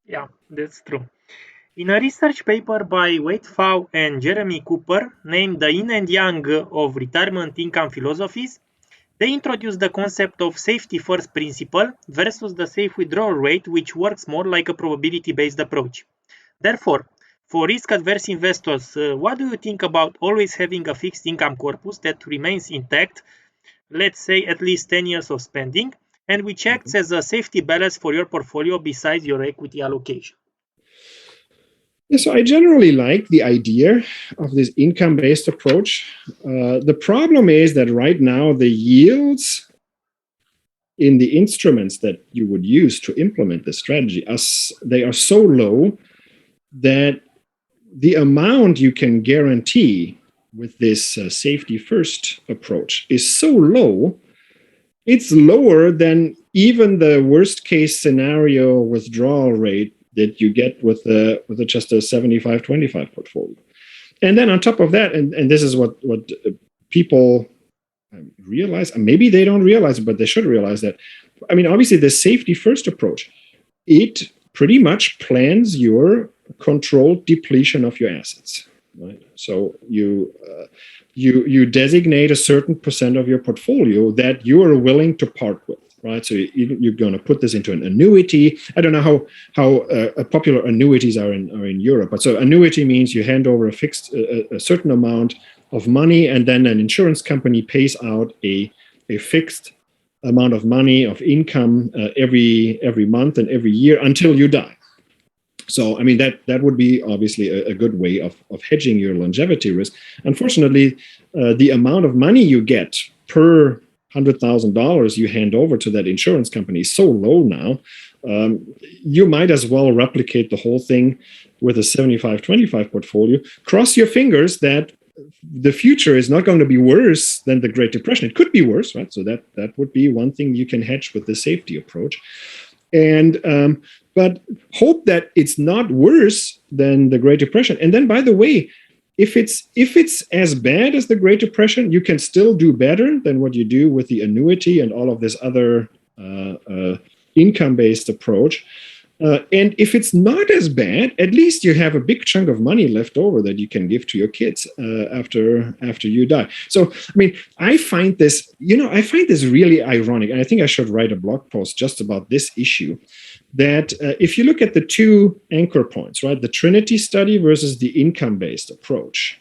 Yeah, that's true. In a research paper by Pfau and Jeremy Cooper named the Yin and Yang of retirement income philosophies, they introduced the concept of safety first principle versus the safe withdrawal rate, which works more like a probability based approach. Therefore, for risk adverse investors, what do you think about always having a fixed income corpus that remains intact, let's say at least 10 years of spending, and which acts as a safety balance for your portfolio besides your equity allocation? Yeah, so I generally like the idea of this income-based approach. The problem is that right now the yields in the instruments that you would use to implement this strategy, they are so low that the amount you can guarantee with this safety-first approach is so low, it's lower than even the worst-case scenario withdrawal rate that you get with just a 75-25 portfolio. And then on top of that, and this is what people realize, maybe they don't realize it, but they should realize that, I mean, obviously the safety first approach, it pretty much plans your controlled depletion of your assets, right? So you designate a certain percent of your portfolio that you are willing to part with. Right, so you're going to put this into an annuity. I don't know how popular annuities are in Europe, but so annuity means you hand over a certain amount of money, and then an insurance company pays out a fixed amount of money of income every month and every year until you die. So I mean that would be obviously a good way of hedging your longevity risk. Unfortunately, the amount of money you get per $100,000 you hand over to that insurance company is so low now, you might as well replicate the whole thing with a 75-25 portfolio. Cross your fingers that the future is not going to be worse than the Great Depression. It could be worse, right? So that would be one thing you can hedge with the safety approach. And but hope that it's not worse than the Great Depression. And then, by the way, if it's as bad as the Great Depression, you can still do better than what you do with the annuity and all of this other income-based approach. And if it's not as bad, at least you have a big chunk of money left over that you can give to your kids after you die. So, I mean, I find this really ironic, and I think I should write a blog post just about this issue. That if you look at the two anchor points, right, the Trinity study versus the income-based approach,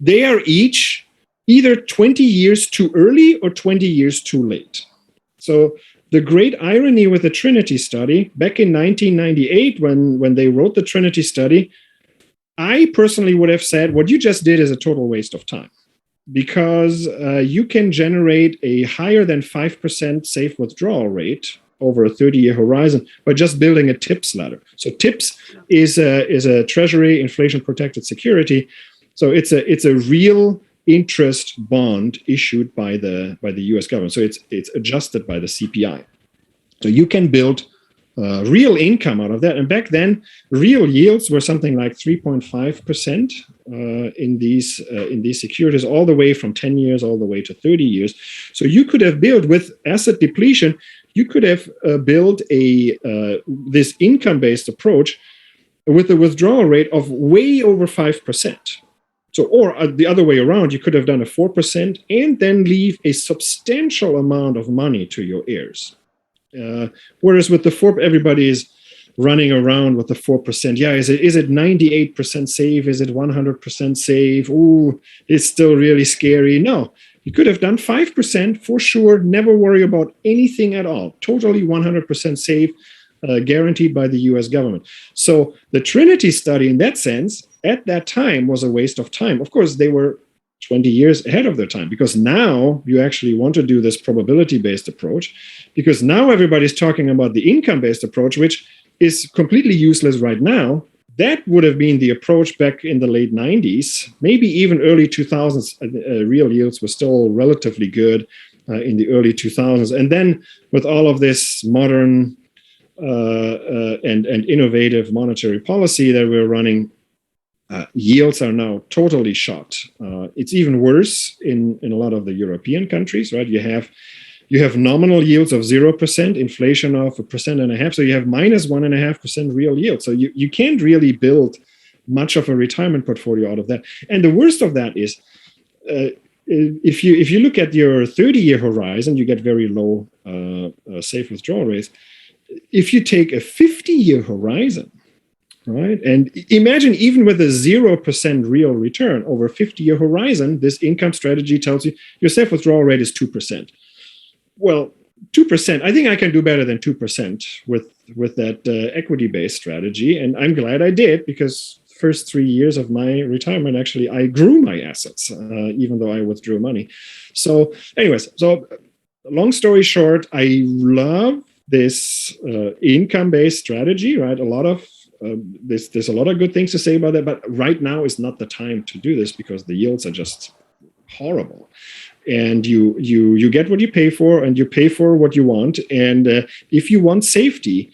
they are each either 20 years too early or 20 years too late. So the great irony with the Trinity study, back in 1998, when they wrote the Trinity study, I personally would have said what you just did is a total waste of time, because you can generate a higher than 5% safe withdrawal rate over a 30-year horizon by just building a TIPS ladder. So TIPS is a Treasury inflation-protected security. So it's a real interest bond issued by the U.S. government. So it's adjusted by the CPI. So you can build real income out of that. And back then, real yields were something like 3.5% in these securities, all the way from 10 years all the way to 30 years. So you could have built, with asset depletion, you could have built this income-based approach with a withdrawal rate of way over 5%. So, or the other way around, you could have done a 4% and then leave a substantial amount of money to your heirs. Whereas with the 4%, everybody is running around with the 4%. Yeah, is it 98% safe? Is it 100% safe? Ooh, it's still really scary. No, you could have done 5% for sure. Never worry about anything at all. Totally 100% safe, guaranteed by the U.S. government. So the Trinity study, in that sense, at that time was a waste of time. Of course, they were 20 years ahead of their time, because now you actually want to do this probability-based approach, because now everybody's talking about the income-based approach, which is completely useless right now. That would have been the approach back in the late 90s, maybe even early 2000s. Real yields were still relatively good in the early 2000s. And then with all of this modern and innovative monetary policy that we're running, yields are now totally shot. It's even worse in a lot of the European countries, right? You have You have nominal yields of 0%, inflation of 1.5%. So you have minus 1.5% real yield. So you can't really build much of a retirement portfolio out of that. And the worst of that is, if you look at your 30-year horizon, you get very low safe withdrawal rates. If you take a 50-year horizon, right, and imagine even with a 0% real return over a 50-year horizon, this income strategy tells you your safe withdrawal rate is 2%. Well, 2%, I think I can do better than 2% with that equity-based strategy. And I'm glad I did, because first 3 years of my retirement, actually, I grew my assets, even though I withdrew money. So anyways, so long story short, I love this income-based strategy, right? There's a lot of good things to say about that, but right now is not the time to do this because the yields are just horrible. And you get what you pay for, and you pay for what you want. And if you want safety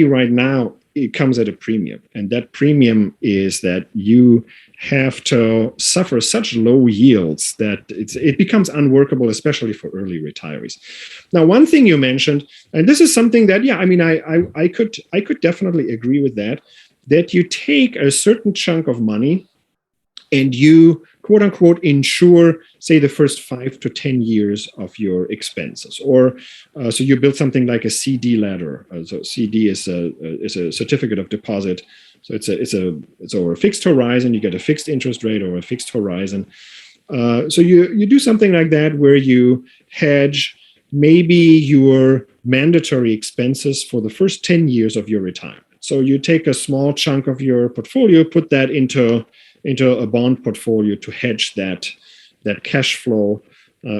right now, it comes at a premium. And that premium is that you have to suffer such low yields that it becomes unworkable, especially for early retirees. Now, one thing you mentioned, and this is something that, yeah, I mean, I could definitely agree with that you take a certain chunk of money and you, quote unquote, insure, say, the first 5 to 10 years of your expenses. Or so you build something like a CD ladder. So CD is a certificate of deposit. So it's over a fixed horizon. You get a fixed interest rate over a fixed horizon. So you do something like that where you hedge maybe your mandatory expenses for the first 10 years of your retirement. So you take a small chunk of your portfolio, put that into a bond portfolio to hedge that cash flow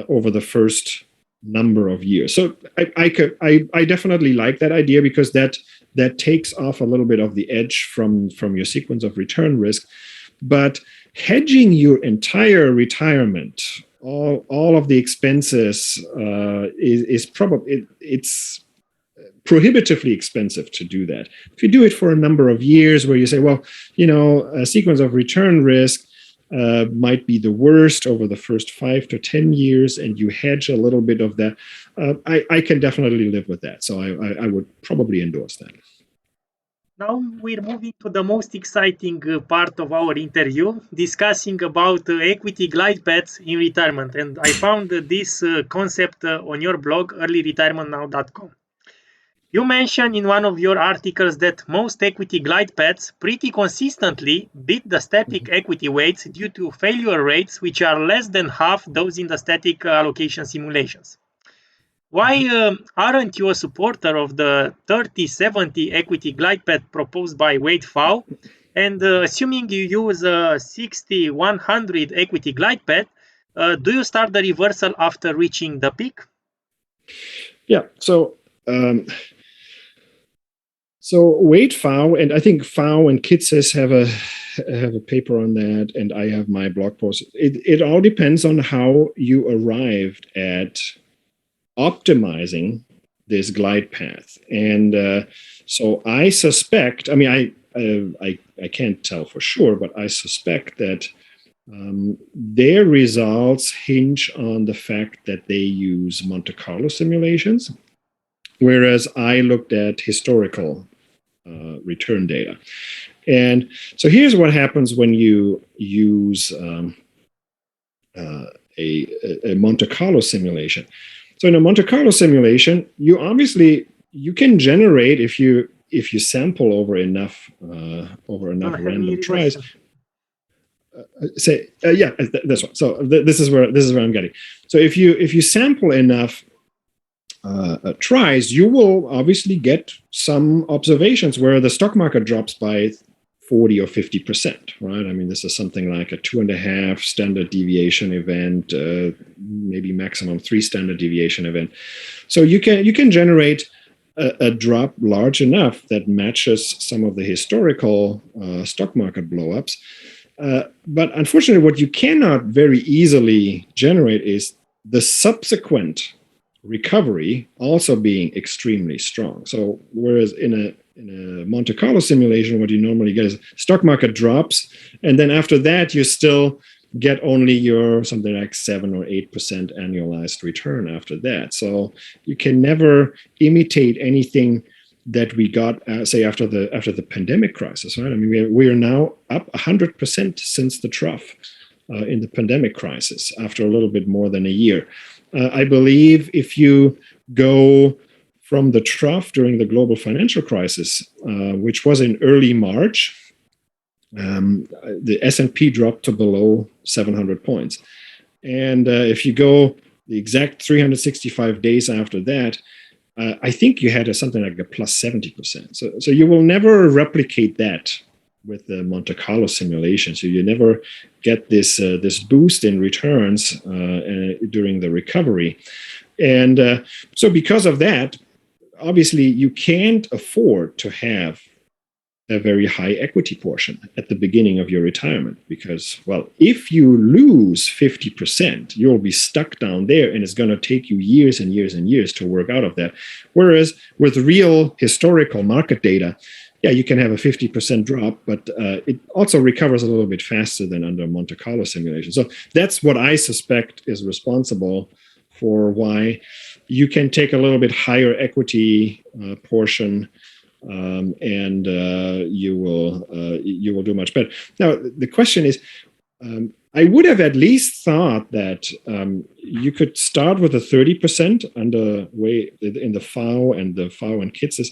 over the first number of years. So I definitely like that idea, because that takes off a little bit of the edge from your sequence of return risk. But hedging your entire retirement, all of the expenses, is probably it's prohibitively expensive to do that. If you do it for a number of years where you say, well, a sequence of return risk might be the worst over the first 5 to 10 years, and you hedge a little bit of that, I can definitely live with that. So I would probably endorse that. Now we're moving to the most exciting part of our interview, discussing about equity glide paths in retirement. And I found this concept on your blog, earlyretirementnow.com. You mentioned in one of your articles that most equity glide paths pretty consistently beat the static equity weights due to failure rates which are less than half those in the static allocation simulations. Why aren't you a supporter of the 30-70 equity glide path proposed by Pfau? And assuming you use a 60-100 equity glide path, do you start the reversal after reaching the peak? Yeah, so Pfau, and I think Pfau and Kitses have a paper on that, and I have my blog post. It all depends on how you arrived at optimizing this glide path. And so I suspect, I mean, I can't tell for sure, but I suspect that their results hinge on the fact that they use Monte Carlo simulations, whereas I looked at historical return data. And so here's what happens when you use a Monte Carlo simulation. So in a Monte Carlo simulation, you can generate, if you sample over enough random tries. This one. So this is where I'm getting. So if you sample enough tries, you will obviously get some observations where the stock market drops by 40 or 50%, right? I mean, this is something like a 2.5 standard deviation event, maybe maximum 3 standard deviation event. So you can generate a drop large enough that matches some of the historical stock market blowups. But unfortunately, what you cannot very easily generate is the subsequent recovery also being extremely strong. So whereas in a Monte Carlo simulation, what you normally get is stock market drops, and then after that you still get only your something like 7 or 8% annualized return after that. So you can never imitate anything that we got, say, after the pandemic crisis, right? I mean, we are now up 100% since the trough in the pandemic crisis after a little bit more than a year. I believe if you go from the trough during the global financial crisis, which was in early March, the S&P dropped to below 700 points. And if you go the exact 365 days after that, I think you had something like a plus 70%. So you will never replicate that with the Monte Carlo simulation. So you never get this boost in returns during the recovery. And so because of that, obviously you can't afford to have a very high equity portion at the beginning of your retirement because, well, if you lose 50%, you'll be stuck down there and it's going to take you years and years and years to work out of that. Whereas with real historical market data, yeah, you can have a 50% drop, but it also recovers a little bit faster than under Monte Carlo simulation. So that's what I suspect is responsible for why you can take a little bit higher equity portion and you will do much better. Now, the question is, I would have at least thought that you could start with a 30% underway in the Pfau and the Pfau and KITS.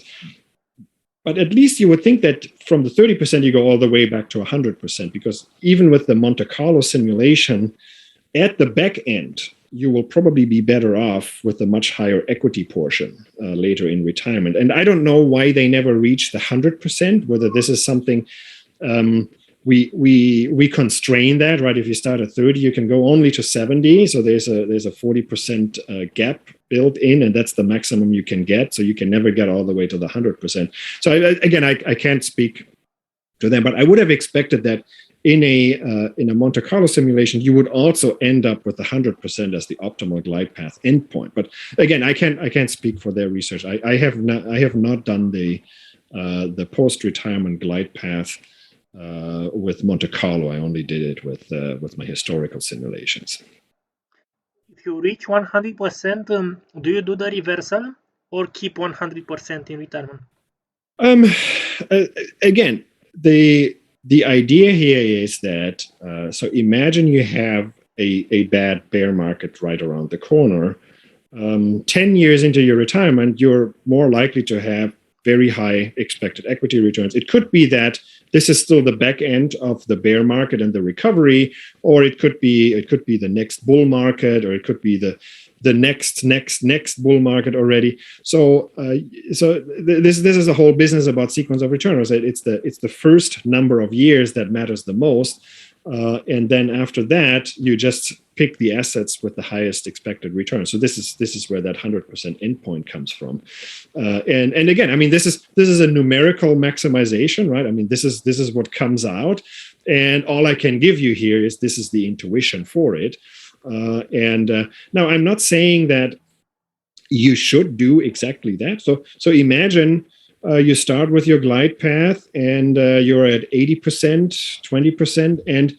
But at least you would think that from the 30%, you go all the way back to 100%, because even with the Monte Carlo simulation, at the back end, you will probably be better off with a much higher equity portion later in retirement. And I don't know why they never reached the 100%, whether this is something we constrain that, right? If you start at 30, you can go only to 70. So there's a 40% gap built in, and that's the maximum you can get. So you can never get all the way to the 100%. So I can't speak to them, but I would have expected that in a Monte Carlo simulation, you would also end up with 100% as the optimal glide path endpoint. But again, I can't speak for their research. I have not done the post-retirement glide path with Monte Carlo. I only did it with my historical simulations. If you reach 100%, do you do the reversal or keep 100% in retirement? Again, the idea here is that, so imagine you have a bad bear market right around the corner. 10 years into your retirement, you're more likely to have very high expected equity returns. It could be that this is still the back end of the bear market and the recovery, or it could be the next bull market, or it could be the next bull market already. So this is a whole business about sequence of returns. It's the first number of years that matters the most, and then after that you just pick the assets with the highest expected return. So this is where that 100% endpoint comes from. And again, I mean, this is a numerical maximization, right? I mean, this is what comes out, and all I can give you here is this is the intuition for it. Now I'm not saying that you should do exactly that. So imagine you start with your glide path and you're at 80%, 20%,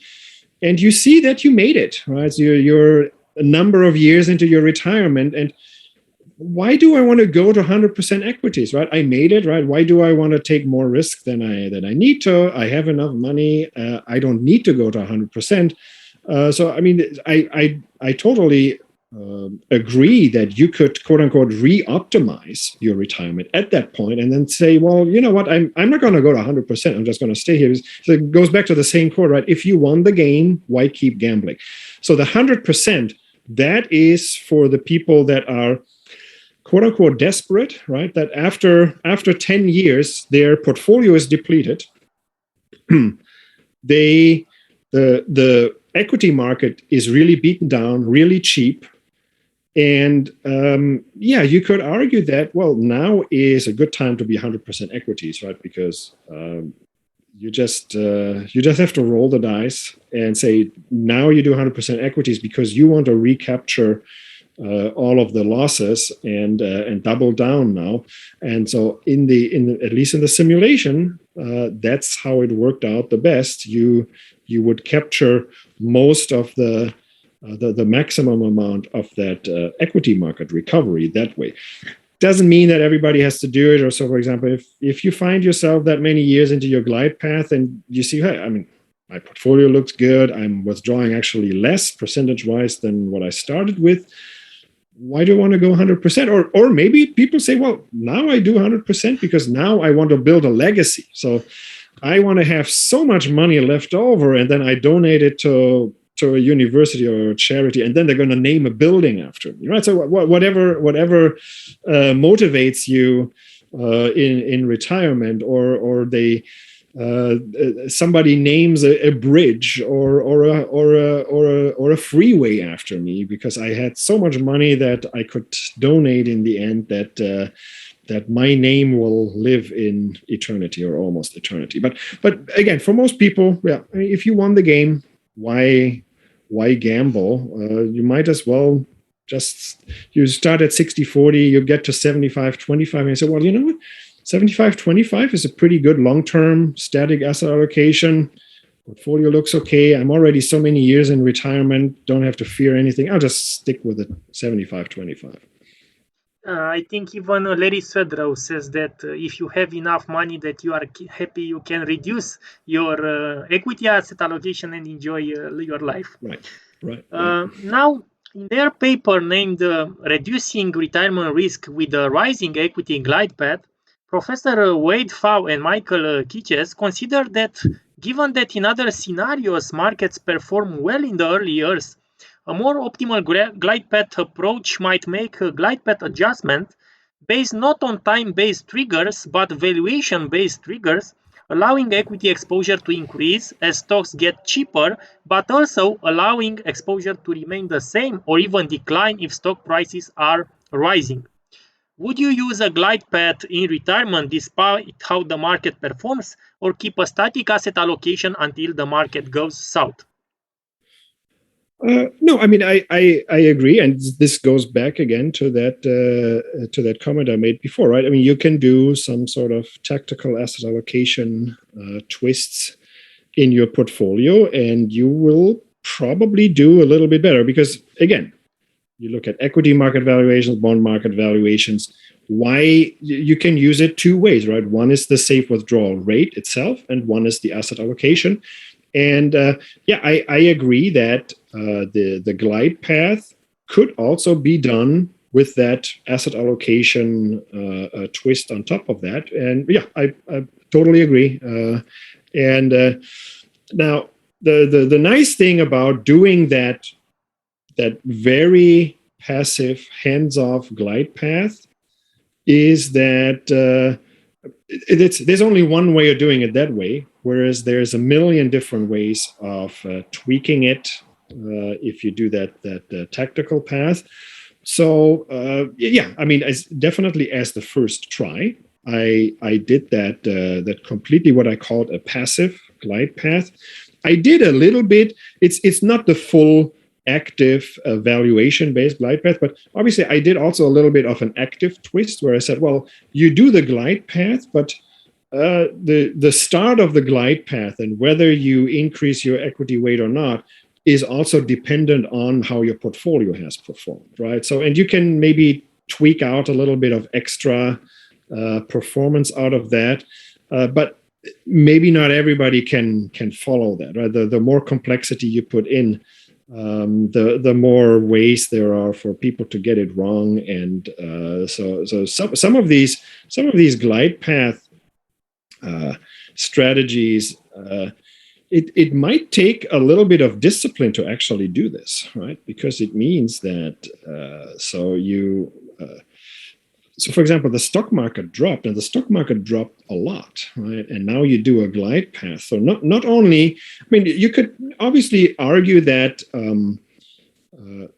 and you see that you made it, right? So you're a number of years into your retirement, and why do I want to go to 100% equities, right? I made it, right? Why do I want to take more risk than I need to? I have enough money. I don't need to go to 100%. So, I mean, I totally agree that you could, quote unquote, reoptimize your retirement at that point and then say, well, you know what, I'm not going to go to 100%. I'm just going to stay here. So it goes back to the same quote, right? If you won the game, why keep gambling? So the 100%, that is for the people that are, quote unquote, desperate, right? That after 10 years, their portfolio is depleted. The equity market is really beaten down, really cheap. And you could argue that, well, now is a good time to be 100% equities, right? Because you just have to roll the dice and say, now you do 100% equities because you want to recapture all of the losses and double down now. And so at least in the simulation, that's how it worked out the best. You would capture most of the maximum amount of that equity market recovery that way. Doesn't mean that everybody has to do it. Or so, for example, if you find yourself that many years into your glide path and you see, hey, I mean, my portfolio looks good, I'm withdrawing actually less percentage-wise than what I started with, why do I want to go 100%? Or maybe people say, well, now I do 100% because now I want to build a legacy. So I want to have so much money left over, and then I donate it to a university or a charity, and then they're going to name a building after me, right? So whatever motivates you in retirement, or they somebody names a bridge or a freeway after me because I had so much money that I could donate in the end, that my name will live in eternity or almost eternity. But again, for most people, yeah, I mean, if you won the game, why gamble? You might as well you start at 60-40, you get to 75-25, and you say, well, you know what? 75-25 is a pretty good long-term static asset allocation. Portfolio looks okay. I'm already so many years in retirement, don't have to fear anything. I'll just stick with it, 75-25. I think even Larry Sudrow says that if you have enough money that you are happy, you can reduce your equity asset allocation and enjoy your life. Right. Now, in their paper named Reducing Retirement Risk with a Rising Equity Glide Path, Professor Wade Pfau and Michael Kitches consider that given that in other scenarios markets perform well in the early years, a more optimal glide path approach might make a glide path adjustment based not on time-based triggers but valuation-based triggers, allowing equity exposure to increase as stocks get cheaper, but also allowing exposure to remain the same or even decline if stock prices are rising. Would you use a glide path in retirement despite how the market performs, or keep a static asset allocation until the market goes south? No, I mean I agree, and this goes back again to that comment I made before, right? I mean, you can do some sort of tactical asset allocation twists in your portfolio, and you will probably do a little bit better because, again, you look at equity market valuations, bond market valuations. Why you can use it two ways, right? One is the safe withdrawal rate itself, and one is the asset allocation. And I agree that the glide path could also be done with that asset allocation twist on top of that. And yeah, I totally agree. Now the nice thing about doing that very passive hands-off glide path is that there's only one way of doing it that way, whereas there's a million different ways of tweaking it if you do that tactical path. So yeah, I mean, definitely as the first try, I did that completely what I called a passive glide path. I did a little bit. It's not the full active valuation-based glide path, but obviously I did also a little bit of an active twist where I said, well, you do the glide path, but the start of the glide path and whether you increase your equity weight or not is also dependent on how your portfolio has performed, right? So, and you can maybe tweak out a little bit of extra performance out of that, but maybe not everybody can follow that, right? The more complexity you put in, the more ways there are for people to get it wrong, and so some of these glide path strategies, it might take a little bit of discipline to actually do this, right? Because it means that so for example, the stock market dropped, and the stock market dropped a lot, right? And now you do a glide path. So not only, I mean, you could obviously argue that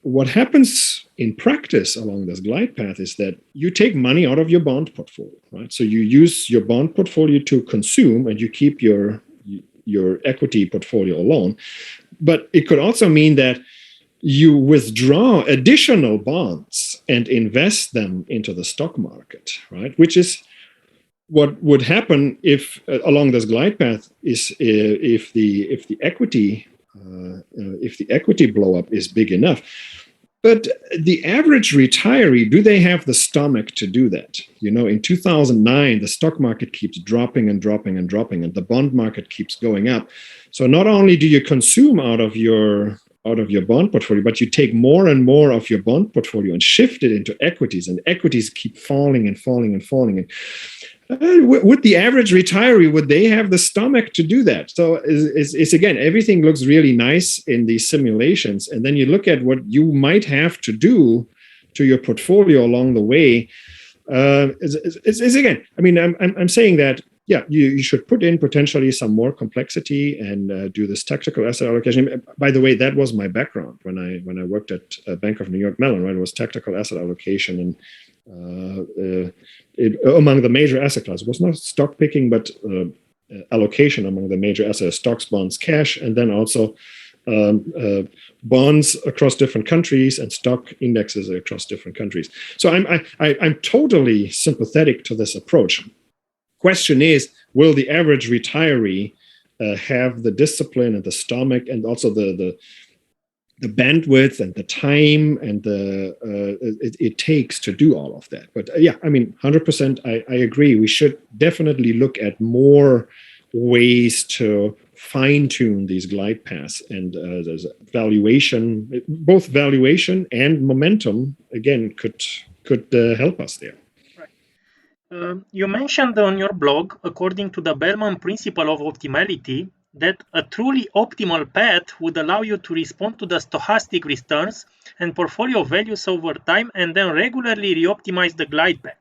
what happens in practice along this glide path is that you take money out of your bond portfolio, right? So you use your bond portfolio to consume, and you keep your equity portfolio alone. But it could also mean that you withdraw additional bonds and invest them into the stock market, right? Which is what would happen if along this glide path is if the equity blow up is big enough. But the average retiree, do they have the stomach to do that? In 2009, the stock market keeps dropping and dropping and dropping, and the bond market keeps going up. So not only do you consume out of your bond portfolio, but you take more and more of your bond portfolio and shift it into equities, and equities keep falling and falling and falling. And would the average retiree, would they have the stomach to do that? So it's again, everything looks really nice in these simulations, and then you look at what you might have to do to your portfolio along the way. It's again, I mean, I'm saying that, yeah, you should put in potentially some more complexity and do this tactical asset allocation. By the way, that was my background when I worked at Bank of New York Mellon, right? It was tactical asset allocation and among the major asset classes. It was not stock picking, but allocation among the major assets: stocks, bonds, cash, and then also bonds across different countries and stock indexes across different countries. So I'm totally sympathetic to this approach. Question is, will the average retiree have the discipline and the stomach and also the bandwidth and the time and it takes to do all of that? But yeah, I mean, 100%, I agree. We should definitely look at more ways to fine-tune these glide paths, and there's valuation, both valuation and momentum, again, could help us there. You mentioned on your blog, according to the Bellman Principle of optimality, that a truly optimal path would allow you to respond to the stochastic returns and portfolio values over time and then regularly reoptimize the glide path.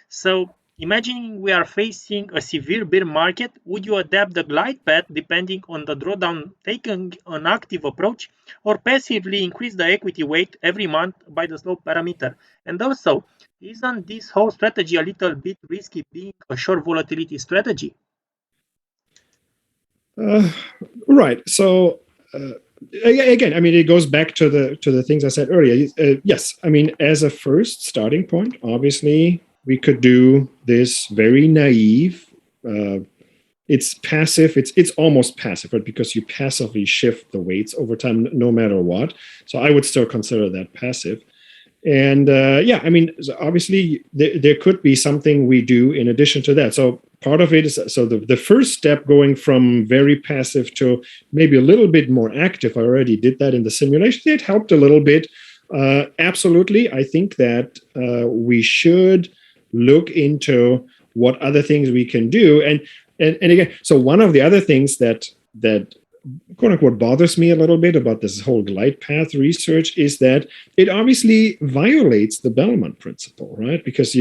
So, imagining we are facing a severe bear market, would you adapt the glide path depending on the drawdown, taking an active approach, or passively increase the equity weight every month by the slope parameter? And also, isn't this whole strategy a little bit risky, being a short volatility strategy? Right. So again, I mean, it goes back to the things I said earlier. Yes, I mean, as a first starting point, obviously we could do this very naive. It's passive. It's almost passive, right? Because you passively shift the weights over time, no matter what. So I would still consider that passive. And yeah, I mean, obviously there could be something we do in addition to that. So part of it is, so the first step going from very passive to maybe a little bit more active, I already did that in the simulation. It helped a little bit. Absolutely. I think that we should look into what other things we can do. And again, so one of the other things that quote unquote bothers me a little bit about this whole glide path research is that it obviously violates the Bellman principle, right? Because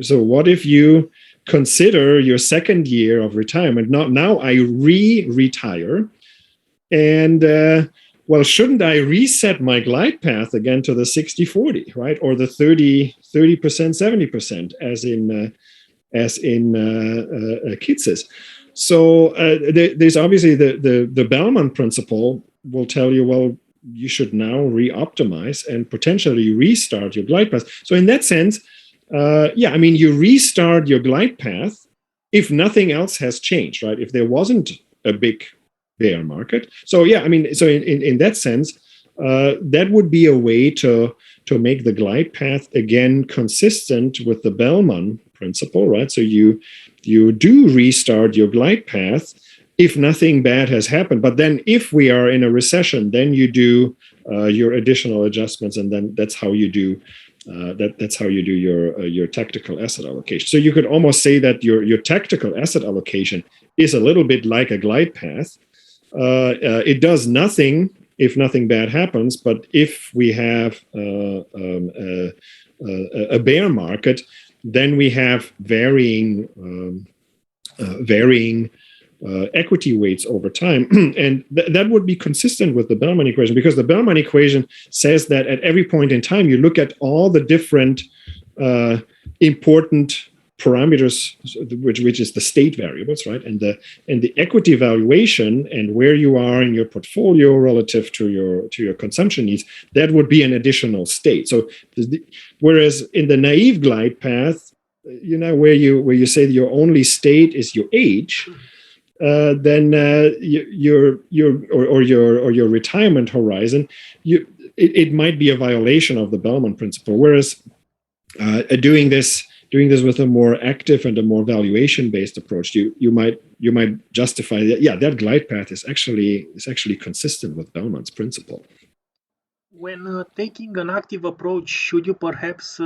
so what if you consider your second year of retirement? Now I retire, and well, shouldn't I reset my glide path again to the 60-40, right? Or the 30%, 70%, as in Kitz's. So there's obviously the Bellman principle will tell you, well, you should now reoptimize and potentially restart your glide path. So in that sense, yeah, I mean, you restart your glide path if nothing else has changed, right? If there wasn't a big bear market. So yeah, I mean, so in that sense, that would be a way to make the glide path again consistent with the Bellman principle, right? So you do restart your glide path if nothing bad has happened. But then if we are in a recession, then you do your additional adjustments, and then that's how you do that's how you do your tactical asset allocation. So you could almost say that your tactical asset allocation is a little bit like a glide path. It does nothing if nothing bad happens, but if we have a bear market, then we have varying equity weights over time. And that would be consistent with the Bellman equation, because the Bellman equation says that at every point in time, you look at all the different important parameters, which is the state variables, right? And the equity valuation and where you are in your portfolio relative to your consumption needs, that would be an additional state. So whereas in the naive glide path, where you say that your only state is your age, then your retirement horizon, it might be a violation of the Bellman Principle. Whereas doing this with a more active and a more valuation-based approach, you might justify that. Yeah, that glide path is actually consistent with Bellman's principle. When taking an active approach, should you perhaps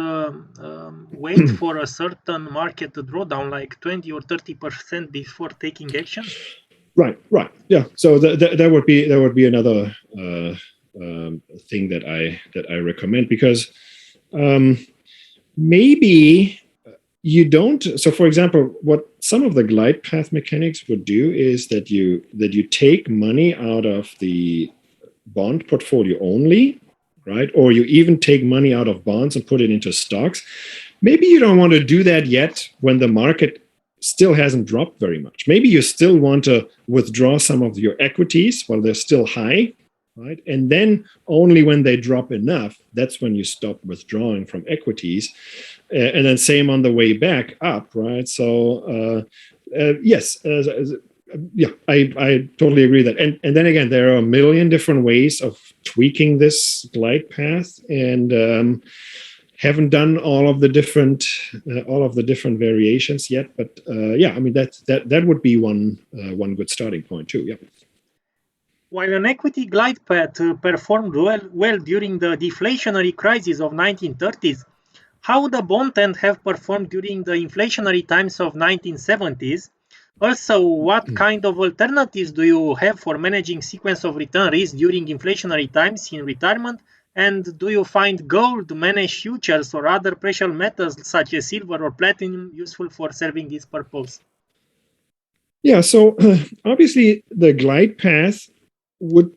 wait for a certain market drawdown, like 20 or 30% before taking action? Right. Yeah. So that would be another thing that I recommend, because maybe you don't. So, for example, what some of the glide path mechanics would do is that you take money out of the bond portfolio only, right? Or you even take money out of bonds and put it into stocks. Maybe you don't want to do that yet when the market still hasn't dropped very much. Maybe you still want to withdraw some of your equities while they're still high, right? And then only when they drop enough, that's when you stop withdrawing from equities. And then same on the way back up, right? So yes, yeah, I totally agree that. And then again, there are a million different ways of tweaking this glide path, and haven't done all of the different variations yet. But yeah, I mean that would be one good starting point too. Yeah. While an equity glide path performed well during the deflationary crisis of 1930s, how would a bond tend have performed during the inflationary times of 1970s? Also, what kind of alternatives do you have for managing sequence of return risk during inflationary times in retirement? And do you find gold, managed futures, or other precious metals such as silver or platinum useful for serving this purpose? Yeah, so obviously the glide path would.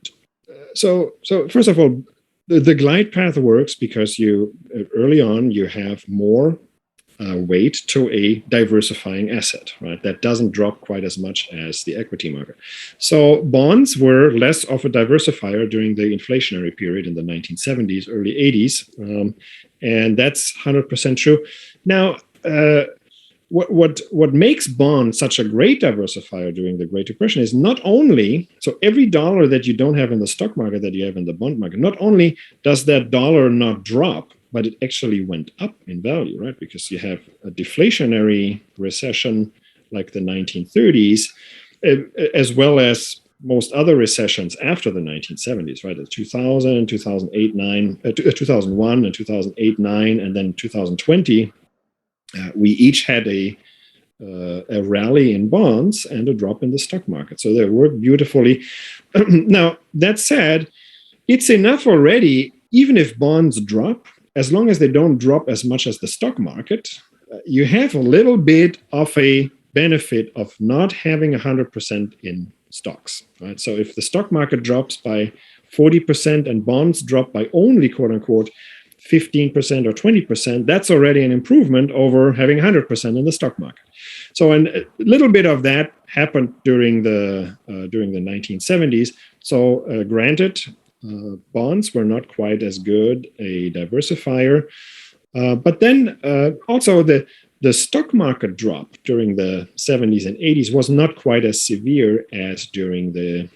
So first of all, the glide path works because you early on you have more weight to a diversifying asset, right? That doesn't drop quite as much as the equity market. So bonds were less of a diversifier during the inflationary period in the 1970s, early 80s, and that's 100% true. Now, what makes bonds such a great diversifier during the Great Depression is not only, so every dollar that you don't have in the stock market that you have in the bond market, not only does that dollar not drop, but it actually went up in value, right? Because you have a deflationary recession like the 1930s, as well as most other recessions after the 1970s, right? The 2000, 2008, 2001 and 2008, 9, and then 2020, we each had a rally in bonds and a drop in the stock market. So they work beautifully. Now, that said, it's enough already, even if bonds drop, as long as they don't drop as much as the stock market, you have a little bit of a benefit of not having 100% in stocks, right? So if the stock market drops by 40% and bonds drop by only, quote unquote, 15% or 20%, that's already an improvement over having 100% in the stock market. So a little bit of that happened during the 1970s. So granted, bonds were not quite as good a diversifier, but then also the stock market drop during the 70s and 80s was not quite as severe as during the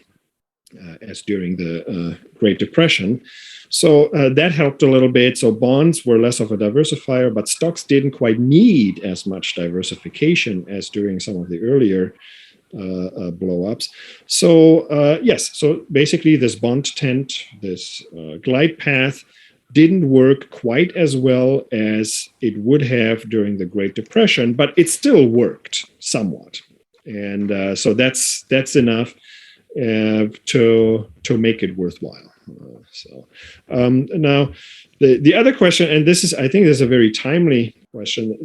Great Depression. So that helped a little bit. So bonds were less of a diversifier, but stocks didn't quite need as much diversification as during some of the earlier blow-ups. So yes, so basically this bond tent, this glide path didn't work quite as well as it would have during the Great Depression, but it still worked somewhat. And so that's enough to make it worthwhile. Now, the other question, and I think this is a very timely question,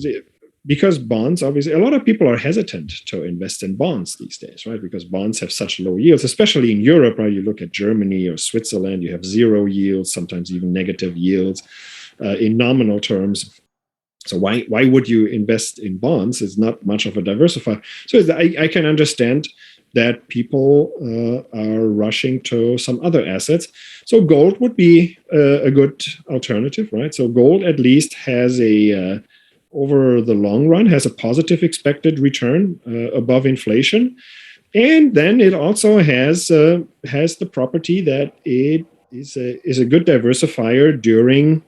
because bonds, obviously, a lot of people are hesitant to invest in bonds these days, right? Because bonds have such low yields, especially in Europe, right? You look at Germany or Switzerland, you have zero yields, sometimes even negative yields in nominal terms. So why would you invest in bonds? It's not much of a diversifier. So I can understand that people are rushing to some other assets. So gold would be a good alternative, right? So gold at least has a over the long run has a positive expected return above inflation. And then it also has the property that it is a good diversifier during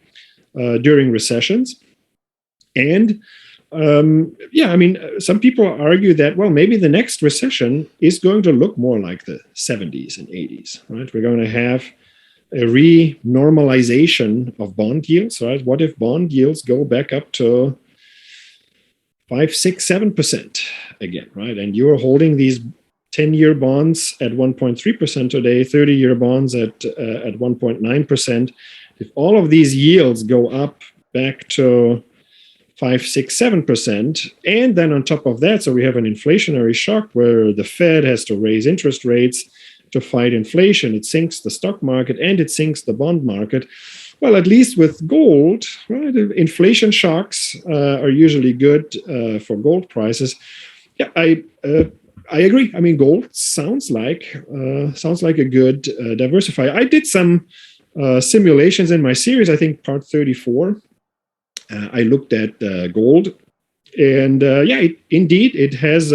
recessions. And some people argue that, well, maybe the next recession is going to look more like the 70s and 80s, right? We're going to have a re-normalization of bond yields, right? What if bond yields go back up to 5, 6, 7% again, right? And you're holding these 10-year bonds at 1.3% today, 30-year bonds at 1.9%. If all of these yields go up back to 5, 6, 7%, and then on top of that, so we have an inflationary shock where the Fed has to raise interest rates to fight inflation. It sinks the stock market and it sinks the bond market. Well, at least with gold, right? Inflation shocks are usually good for gold prices. Yeah, I agree. I mean, gold sounds like a good diversifier. I did some simulations in my series. I think part 34. I looked at gold, and indeed, it has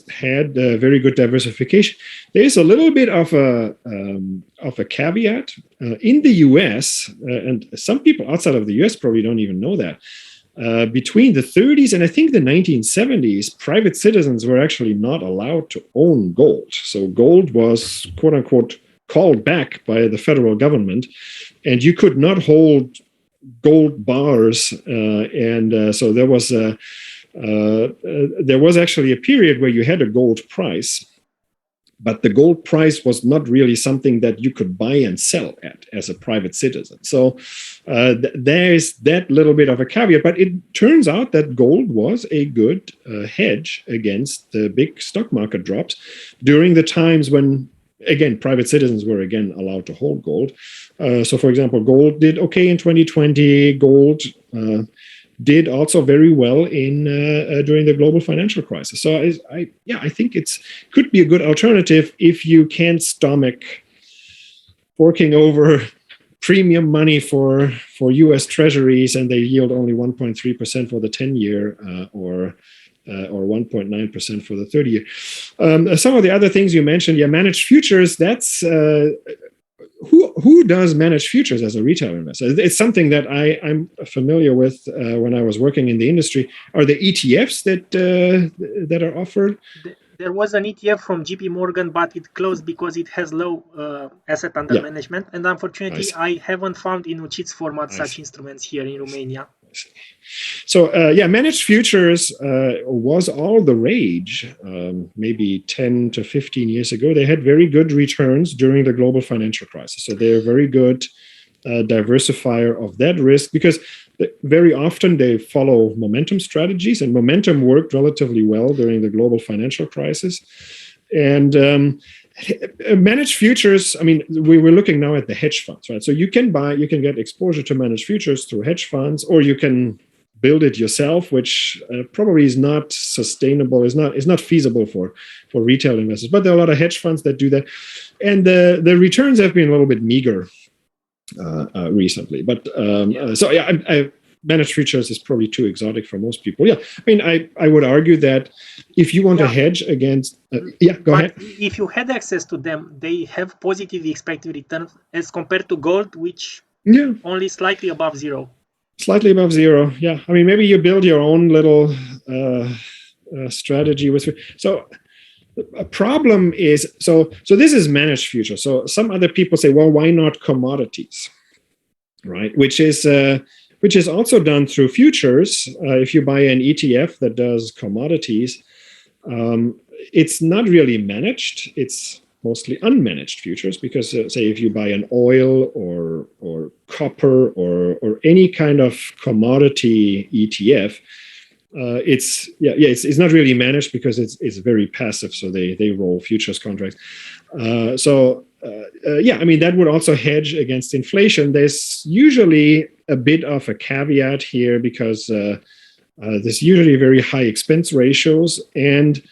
had very good diversification. There is a little bit of a caveat in the U.S., and some people outside of the U.S. probably don't even know that. Between the 30s and I think the 1970s, private citizens were actually not allowed to own gold. So gold was, quote unquote, called back by the federal government, and you could not hold gold bars. So there was actually a period where you had a gold price, but the gold price was not really something that you could buy and sell at as a private citizen. So there's that little bit of a caveat, but it turns out that gold was a good hedge against the big stock market drops during the times when, again, private citizens were again allowed to hold gold. So, for example, gold did okay in 2020. Gold did also very well in during the global financial crisis. So I think it could be a good alternative if you can't stomach forking over premium money for U.S. treasuries and they yield only 1.3% for the 10-year or 1.9% for the 30-year. Some of the other things you mentioned, managed futures. That's who does manage futures as a retail investor? It's something that I'm familiar with when I was working in the industry. Are there ETFs that are offered? There was an ETF from JP Morgan, but it closed because it has low asset under management. And unfortunately, I haven't found in UCITS format such instruments here in Romania. So managed futures was all the rage maybe 10 to 15 years ago. They had very good returns during the global financial crisis. So they're a very good diversifier of that risk because very often they follow momentum strategies, and momentum worked relatively well during the global financial crisis. And managed futures, I mean, we were looking now at the hedge funds, right? So you can get exposure to managed futures through hedge funds, or you can build it yourself, which probably is not sustainable, is not feasible for retail investors. But there are a lot of hedge funds that do that. And the returns have been a little bit meager recently. But managed futures is probably too exotic for most people. Yeah, I mean, I would argue that if you want to hedge against, go ahead. If you had access to them, they have positive expected return as compared to gold, which only slightly above zero. Slightly above zero, yeah. I mean, maybe you build your own little strategy with. So a problem is so this is managed futures. So some other people say, well, why not commodities, right? Which is also done through futures. If you buy an ETF that does commodities, it's not really managed. It's mostly unmanaged futures because, say, if you buy an oil or copper or any kind of commodity ETF, it's not really managed because it's very passive. So they roll futures contracts. I mean, that would also hedge against inflation. There's usually a bit of a caveat here because there's usually very high expense ratios, and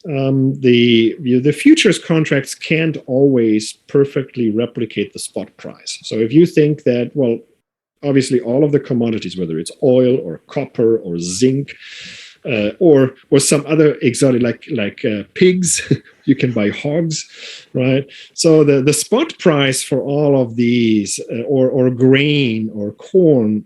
the futures contracts can't always perfectly replicate the spot price. So if you think that, well, obviously all of the commodities, whether it's oil or copper or zinc, or some other exotic like pigs. You can buy hogs, right? So the spot price for all of these, or grain or corn,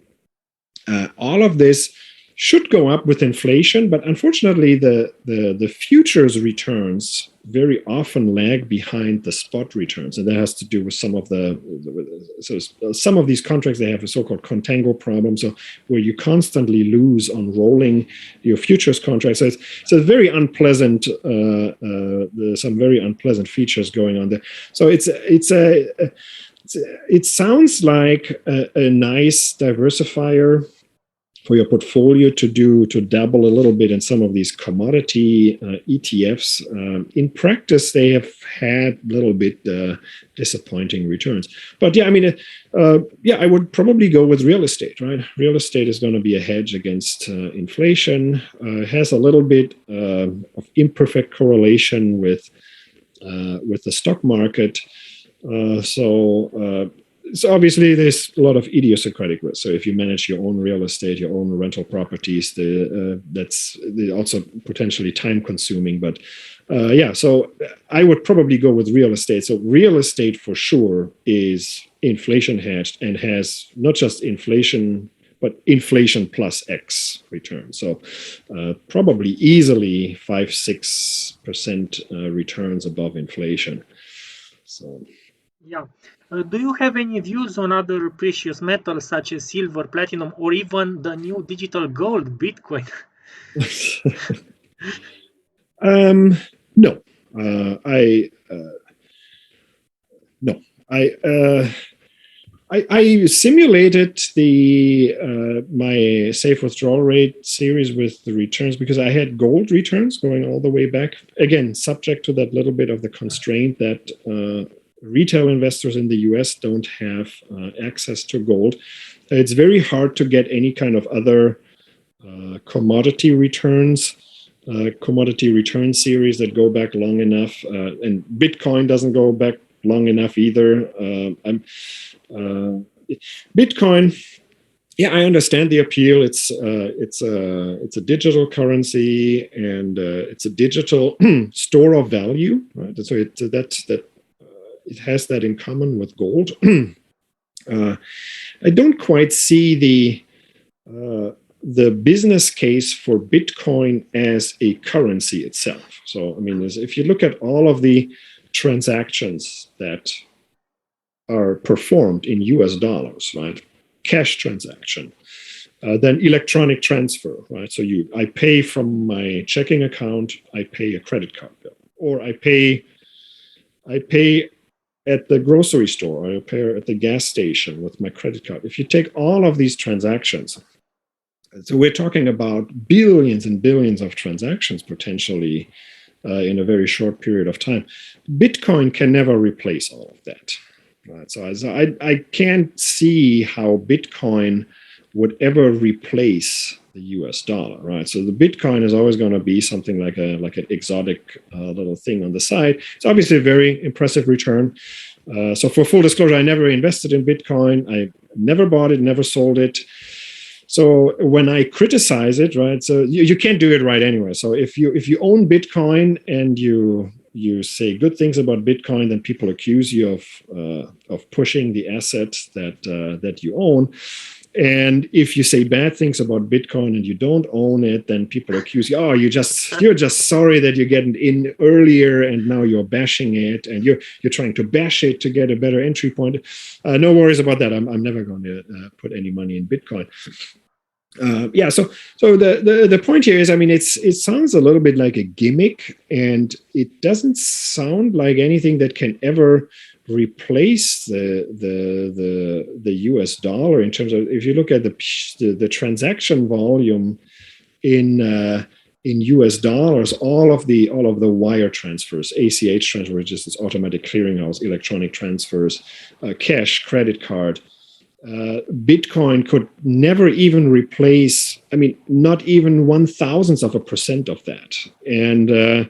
all of this should go up with inflation, but unfortunately the futures returns very often lag behind the spot returns, and that has to do with some of some of these contracts. They have a so-called contango problem, so where you constantly lose on rolling your futures contracts. So it's very unpleasant. There's some very unpleasant features going on there. So it sounds like a nice diversifier for your portfolio to dabble a little bit in some of these commodity ETFs. In practice, they have had a little bit disappointing returns. But yeah, I mean, I would probably go with real estate, right? Real estate is going to be a hedge against inflation. Has a little bit of imperfect correlation with the stock market. So obviously there's a lot of idiosyncratic risk. So if you manage your own real estate, your own rental properties, that's also potentially time consuming. But so I would probably go with real estate. So real estate for sure is inflation hedged and has not just inflation, but inflation plus X return. So probably easily 5-6% returns above inflation. So. Yeah. Do you have any views on other precious metals such as silver, platinum, or even the new digital gold, Bitcoin? No. I simulated my safe withdrawal rate series with the returns because I had gold returns going all the way back. Again, subject to that little bit of the constraint that retail investors in the US don't have access to gold. It's very hard to get any kind of other commodity return series that go back long enough. And Bitcoin doesn't go back long enough either. Bitcoin, yeah, I understand the appeal. It's a digital currency, and it's a digital store of value, right? So it has that in common with gold. I don't quite see the business case for Bitcoin as a currency itself. So, I mean, if you look at all of the transactions that are performed in US dollars, right? Cash transaction, then electronic transfer, right? So I pay from my checking account, I pay a credit card bill, or I pay at the grocery store, or I pay at the gas station with my credit card. If you take all of these transactions, so we're talking about billions and billions of transactions potentially in a very short period of time. Bitcoin can never replace all of that. Right? So I can't see how Bitcoin would ever replace the US dollar, right? So the Bitcoin is always going to be something like an exotic little thing on the side. It's obviously a very impressive return. So for full disclosure, I never invested in Bitcoin. I never bought it, never sold it. So when I criticize it, right? So you can't do it right anyway. So if you own Bitcoin and you say good things about Bitcoin, then people accuse you of pushing the assets that you own. And if you say bad things about Bitcoin and you don't own it, then people accuse you, you're just sorry that you're getting in earlier and now you're bashing it and you're trying to bash it to get a better entry point. No worries about that. I'm never going to put any money in Bitcoin. So the point here is, I mean, it sounds a little bit like a gimmick, and it doesn't sound like anything that can ever replace the US dollar in terms of, if you look at the transaction volume in US dollars, all of the wire transfers, ACH transfer, which is this automatic clearinghouse, electronic transfers, cash, credit card. Bitcoin could never even replace, I mean, not even 1/1000% of that. And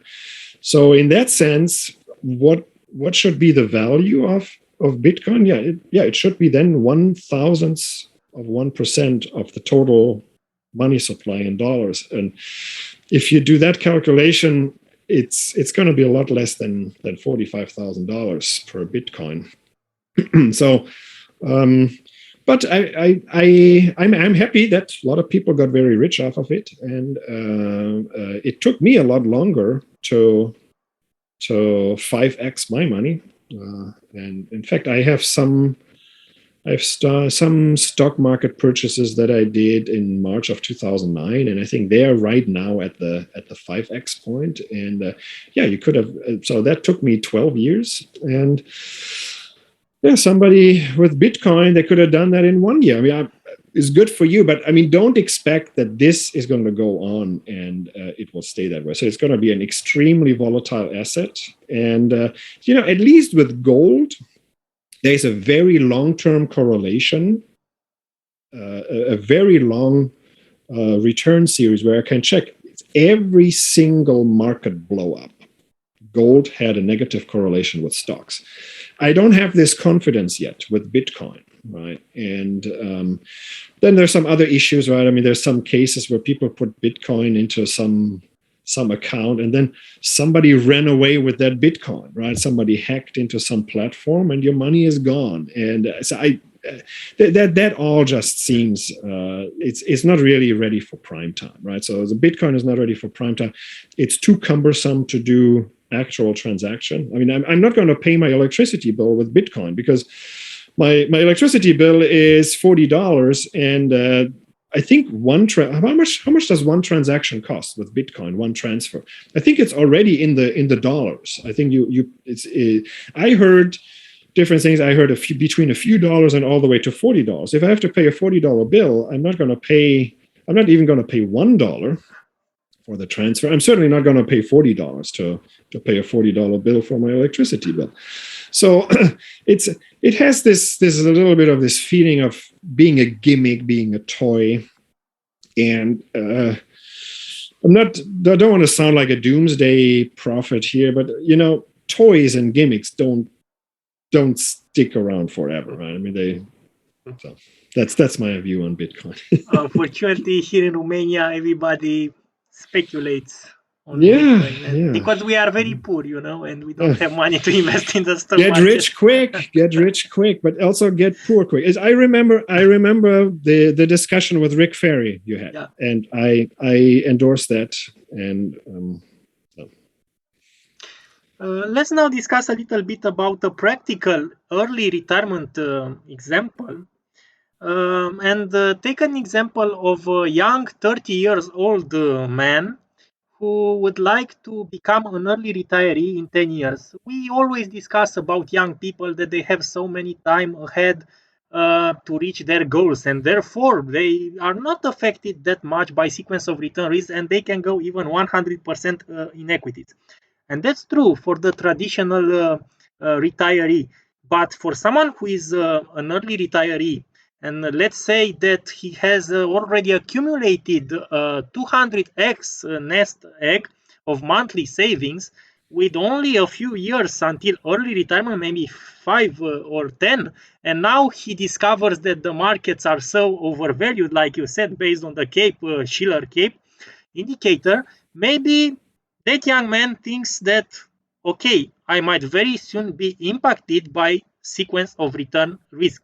so in that sense, what should be the value of Bitcoin? It should be then 1/1000 1% of the total money supply in dollars. And if you do that calculation, it's going to be a lot less than $45,000 per Bitcoin. So, but I'm happy that a lot of people got very rich off of it, and it took me a lot longer to 5x my money. And in fact, I have some stock market purchases that I did in March of 2009, and I think they are right now at the 5x point. And yeah, you could have. So that took me 12 years, and yeah, somebody with Bitcoin, they could have done that in 1 year. I mean, it's good for you, but I mean, don't expect that this is going to go on and it will stay that way. So it's going to be an extremely volatile asset, and at least with gold, there's a very long-term correlation, a very long return series where I can check every single market blow up. Gold had a negative correlation with stocks. I don't have this confidence yet with Bitcoin, right? And then there's some other issues, right? I mean, there's some cases where people put Bitcoin into some account, and then somebody ran away with that Bitcoin, right? Somebody hacked into some platform, and your money is gone. And so that all just seems it's not really ready for prime time, right? So the Bitcoin is not ready for prime time. It's too cumbersome to do actual transaction. I mean, I'm not going to pay my electricity bill with Bitcoin because my electricity bill is $40, and I think how much does one transaction cost with Bitcoin? One transfer. I think it's already in the dollars. I think I heard different things. I heard between a few dollars and all the way to $40. If I have to pay a $40 bill, I'm not even going to pay $1 for the transfer. I'm certainly not going to pay $40 to pay a $40 bill for my electricity bill. So it has this a little bit of this feeling of being a gimmick, being a toy, and I don't want to sound like a doomsday prophet here, but toys and gimmicks don't stick around forever, right? I mean, so that's my view on Bitcoin. Unfortunately, here in Romania, everybody speculates on Bitcoin, because we are very poor, and we don't have money to invest in the stock market. Get rich quick, but also get poor quick. I remember the discussion with Rick Ferry you had, and I endorse that. And let's now discuss a little bit about a practical early retirement example. And take an example of a young 30 years old man who would like to become an early retiree in 10 years. We always discuss about young people that they have so many time ahead to reach their goals, and therefore they are not affected that much by sequence of return risk, and they can go even 100% in equities. And that's true for the traditional retiree. But for someone who is an early retiree, and let's say that he has already accumulated 200x nest egg of monthly savings with only a few years until early retirement, maybe 5 or 10, and now he discovers that the markets are so overvalued, like you said, based on the Shiller Cape indicator, maybe that young man thinks that, okay, I might very soon be impacted by sequence of return risk.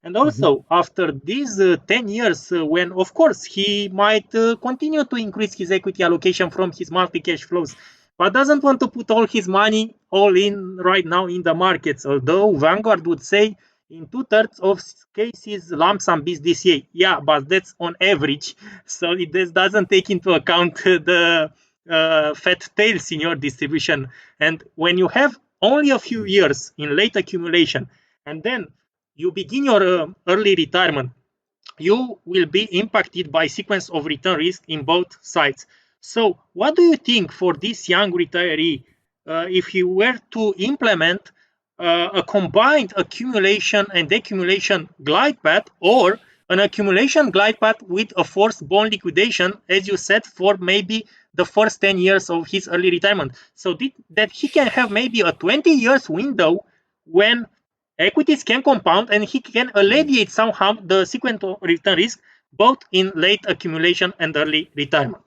And also, after these 10 years, when of course he might continue to increase his equity allocation from his monthly cash flows, but doesn't want to put all his money all in right now in the markets. Although Vanguard would say in 2/3 of cases, lump sum beats DCA. Yeah, but that's on average. So this doesn't take into account the fat tails in your distribution. And when you have only a few years in late accumulation, and then you begin your early retirement, you will be impacted by sequence of return risk in both sides. So what do you think for this young retiree if he were to implement a combined accumulation and decumulation glide path, or an accumulation glide path with a forced bond liquidation, as you said, for maybe the first 10 years of his early retirement, so that he can have maybe a 20 years window when equities can compound and he can alleviate somehow the sequence of return risk both in late accumulation and early retirement.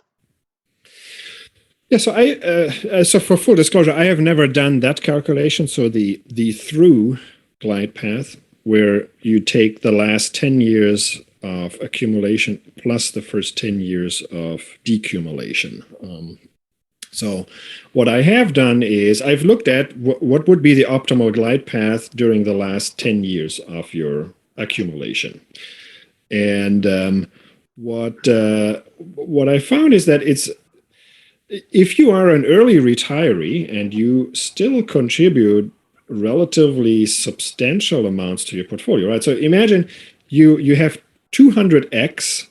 Yeah, so for full disclosure, I have never done that calculation. So the through glide path, where you take the last 10 years of accumulation plus the first 10 years of decumulation. So what I have done is I've looked at what would be the optimal glide path during the last 10 years of your accumulation. And what I found is that if you are an early retiree and you still contribute relatively substantial amounts to your portfolio, right? So imagine you have 200x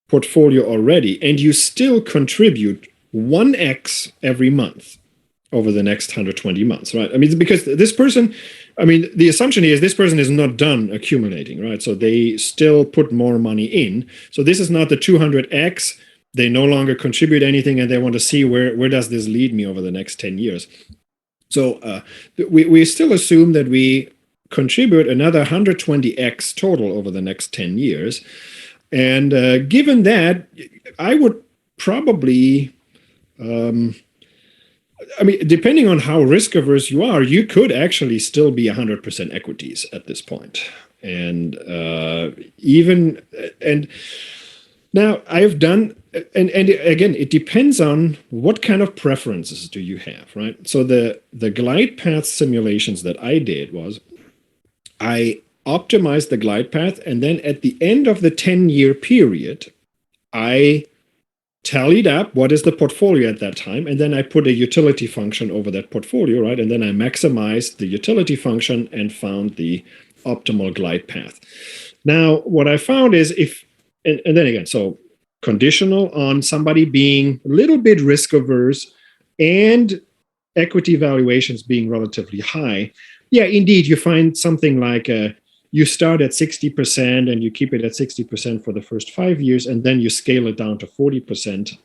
portfolio already, and you still contribute 1x every month over the next 120 months, right? I mean, because this person, I mean, the assumption is this person is not done accumulating, right? So they still put more money in. So this is not the 200x. They no longer contribute anything, and they want to see where does this lead me over the next 10 years. So we still assume that we contribute another 120x total over the next 10 years. And given that, I would probably, I mean, depending on how risk averse you are, you could actually still be 100% equities at this point. And now I've done, and again, it depends on what kind of preferences do you have, right? So the glide path simulations that I did was I optimized the glide path, and then at the end of the 10-year period, I tallied up what is the portfolio at that time, and then I put a utility function over that portfolio, right? And then I maximized the utility function and found the optimal glide path. Now, what I found is and then again, so conditional on somebody being a little bit risk averse and equity valuations being relatively high. Yeah, indeed, you find something like you start at 60% and you keep it at 60% for the first 5 years, and then you scale it down to 40%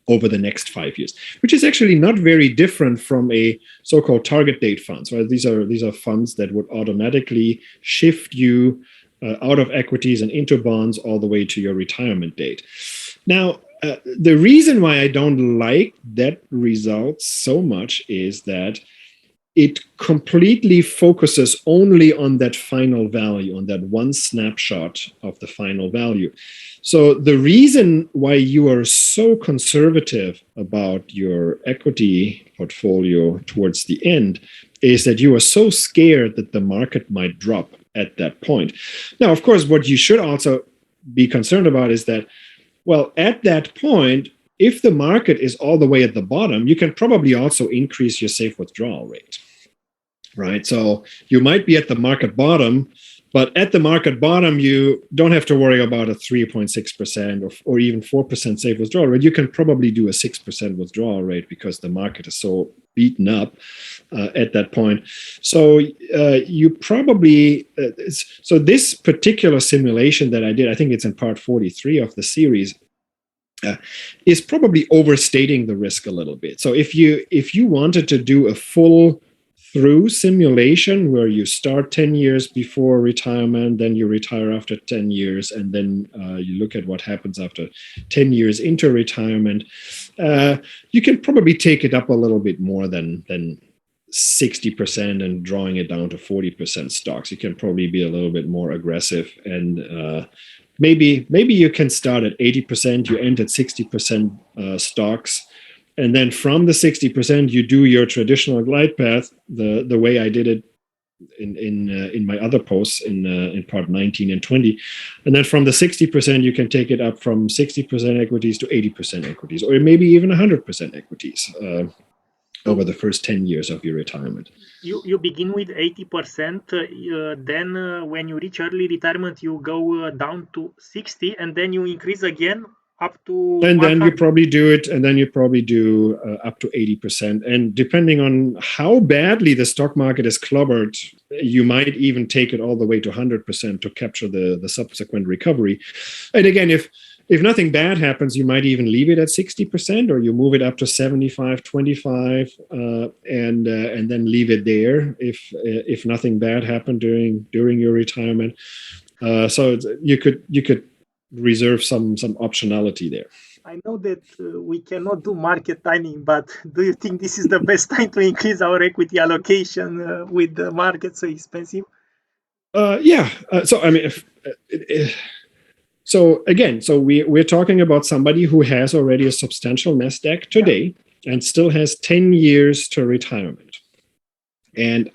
over the next 5 years, which is actually not very different from a so-called target date funds, right? These are funds that would automatically shift you out of equities and into bonds all the way to your retirement date. Now, the reason why I don't like that result so much is that it completely focuses only on that final value, on that one snapshot of the final value. So the reason why you are so conservative about your equity portfolio towards the end is that you are so scared that the market might drop at that point. Now, of course, what you should also be concerned about is that, well, at that point, if the market is all the way at the bottom, you can probably also increase your safe withdrawal rate, right? So you might be at the market bottom, but at the market bottom, you don't have to worry about a 3.6% or even 4% safe withdrawal rate. You can probably do a 6% withdrawal rate because the market is so beaten up at that point. So you probably, so this particular simulation that I did, I think it's in part 43 of the series, is probably overstating the risk a little bit. So if you wanted to do a full through simulation where you start 10 years before retirement, then you retire after 10 years, and then you look at what happens after 10 years into retirement, you can probably take it up a little bit more than 60% and drawing it down to 40% stocks. You can probably be a little bit more aggressive, and maybe you can start at 80%, you end at 60% stocks. And then from the 60%, you do your traditional glide path, the way I did it in my other posts in part 19 and 20. And then from the 60%, you can take it up from 60% equities to 80% equities, or maybe even 100% equities over the first 10 years of your retirement. You begin with 80%, then when you reach early retirement, you go down to 60, and then you increase again up to, and then you probably do it, and then you probably do up to 80%. And depending on how badly the stock market is clobbered, you might even take it all the way to 100% to capture the subsequent recovery. And again, if nothing bad happens, you might even leave it at 60%, or you move it up to 75, 25, and then leave it there if nothing bad happened during your retirement. So you could reserve some optionality there. I know that we cannot do market timing, but do you think this is the best time to increase our equity allocation with the market so expensive? Yeah. So I mean, so again, so we're talking about somebody who has already a substantial nest egg today and still has 10 years to retirement. And